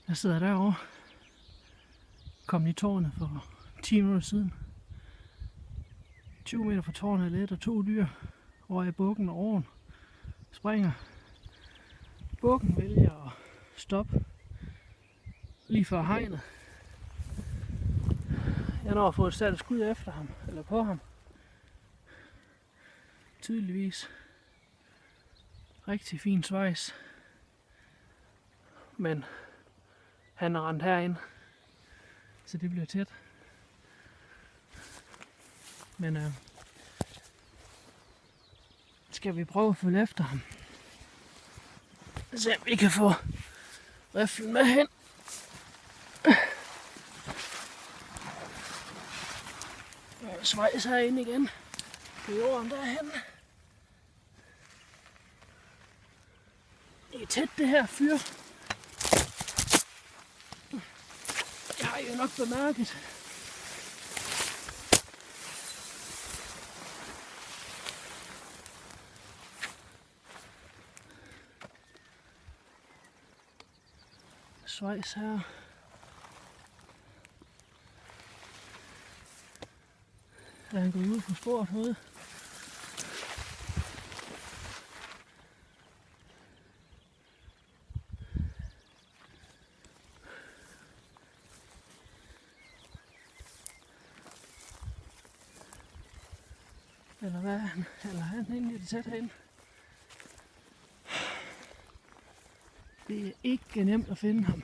Jeg sidder derovre. Kom i tårnet for 10 minutter siden. 20 meter fra tårnet er let, og 2 dyr over i bukken og oven springer. Bukken vælger at stoppe lige før hegnet. Jeg når at få et sat skud efter ham, eller på ham. Tydeligvis rigtig fin svejs. Men han er rendt herind, så det bliver tæt. Men skal vi prøve at følge efter ham? Se om vi kan få riflen med hen. Svejs herinde igen på jorden derhen. Det er tæt det her fyr. Jeg har jo nok bemærket. Svejs her. Er han gået ud på sporet noget? Eller hvad er han? Eller er han egentlig lidt tæt herinde? Det er ikke nemt at finde ham.